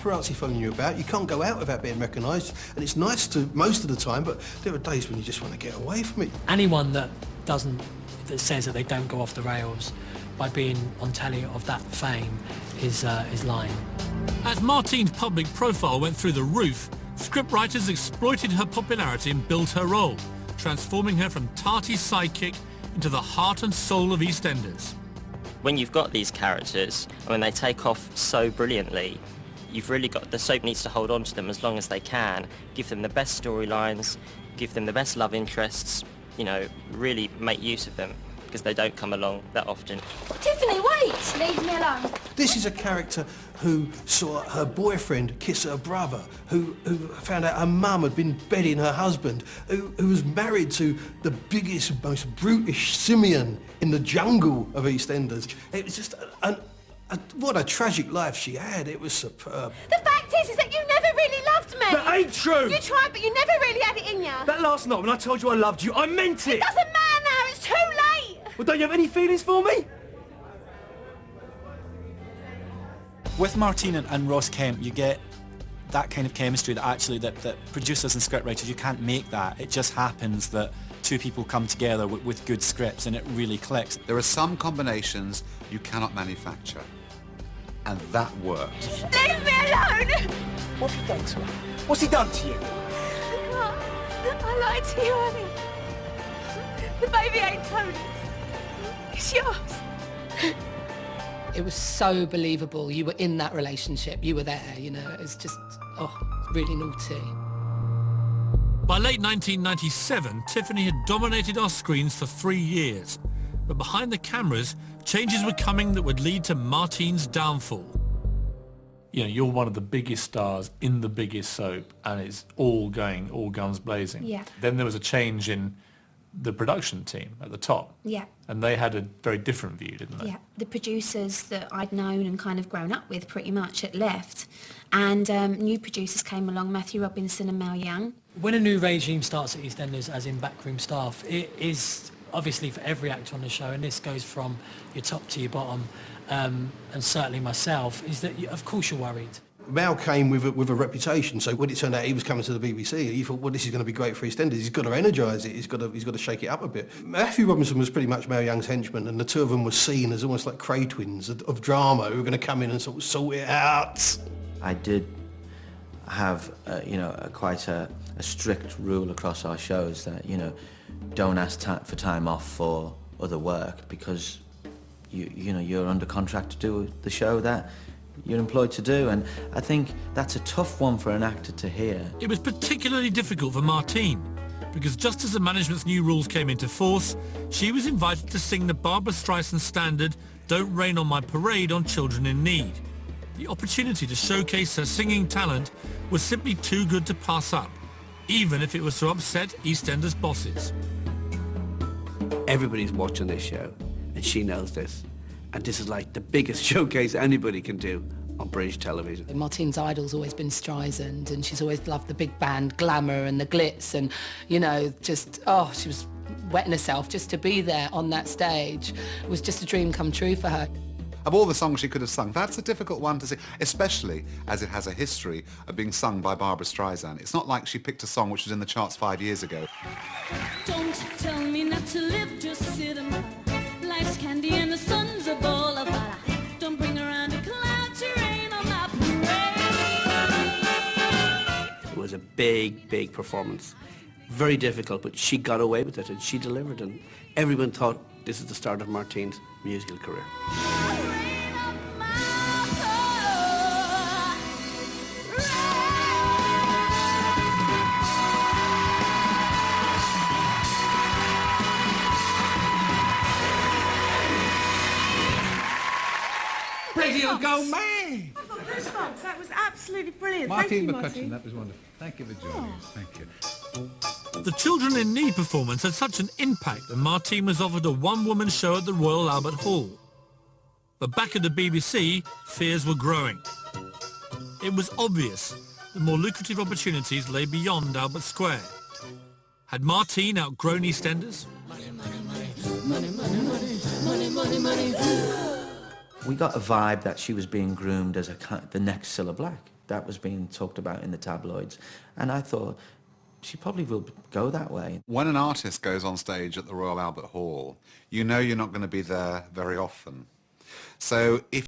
paparazzi following you about. You can't go out without being recognised, and it's nice to most of the time, but there are days when you just want to get away from it. Anyone that says that they don't go off the rails by being on telly of that fame is lying. As Martine's public profile went through the roof, scriptwriters exploited her popularity and built her role, transforming her from Tarty's sidekick into the heart and soul of EastEnders. When you've got these characters, and when they take off so brilliantly, you've really got, the soap needs to hold on to them as long as they can, give them the best storylines, give them the best love interests, you know, really make use of them, because they don't come along that often. Tiffany, wait! Leave me alone. This is a character who saw her boyfriend kiss her brother, who found out her mum had been bedding her husband, who was married to the biggest, most brutish simian in the jungle of EastEnders. It was just what a tragic life she had. It was superb. The fact is that you never really loved me. That ain't true. You tried, but you never really had it in you. That last night when I told you I loved you, I meant it. It doesn't matter now. It's too late. Well, don't you have any feelings for me? With Martine and Ross Kemp, you get that kind of chemistry that actually that producers and scriptwriters, you can't make that. It just happens that two people come together with good scripts and it really clicks. There are some combinations you cannot manufacture, and that worked. Leave me alone. What's he done to her? What's he done to you? I lied to you, honey. The baby ain't Tony's. It's yours. It was so believable. You were in that relationship. You were there, you know. It was just, really naughty. By late 1997, Tiffany had dominated our screens for 3 years. But behind the cameras, changes were coming that would lead to Martine's downfall. You know, you're one of the biggest stars in the biggest soap, and it's all guns blazing. Yeah. Then there was a change in the production team at the top. Yeah. And they had a very different view, didn't they? Yeah. The producers that I'd known and kind of grown up with pretty much had left. And new producers came along, Matthew Robinson and Mel Young. When a new regime starts at EastEnders, as in backroom staff, it is obviously for every actor on the show, and this goes from your top to your bottom, and certainly myself, is that, of course you're worried. Mal came with a reputation, so when it turned out he was coming to the BBC, he thought, well, this is going to be great for EastEnders. He's got to energise it. He's got to shake it up a bit. Matthew Robinson was pretty much Mel Young's henchman, and the two of them were seen as almost like Cray twins of drama who were going to come in and sort of sort it out. I did have, quite a strict rule across our shows that, don't ask for time off for other work, because you're under contract to do the show that you're employed to do, and I think that's a tough one for an actor to hear. It was particularly difficult for Martine, because just as the management's new rules came into force, she was invited to sing the Barbra Streisand standard Don't Rain on My Parade on Children in Need. The opportunity to showcase her singing talent was simply too good to pass up, even if it was to upset EastEnders bosses. Everybody's watching this show, and she knows this. And this is like the biggest showcase anybody can do on British television. Martine's idol's always been Streisand, and she's always loved the big band glamour and the glitz, and, she was wetting herself just to be there on that stage. It was just a dream come true for her. Of all the songs she could have sung, that's a difficult one to sing, especially as it has a history of being sung by Barbra Streisand. It's not like she picked a song which was in the charts 5 years ago. Don't tell me not to live, just sit and life's candy and the sun's a ball of fire. Don't bring around a cloud to rain on my parade. It was a big, big performance. Very difficult, but she got away with it and she delivered, and everyone thought this is the start of Martine's musical career. You'll go mad! Goosebumps, that was absolutely brilliant. Martine Thank you, McCutcheon, that was wonderful. Thank you for joining us. Thank you. The Children in Need performance had such an impact that Martine was offered a one-woman show at the Royal Albert Hall. But back at the BBC, fears were growing. It was obvious that more lucrative opportunities lay beyond Albert Square. Had Martine outgrown EastEnders? Money, money, money, money, money, money, money. We got a vibe that she was being groomed as the next Cilla Black. that was being talked about in the tabloids. And I thought, she probably will go that way. When an artist goes on stage at the Royal Albert Hall, you know you're not going to be there very often. So if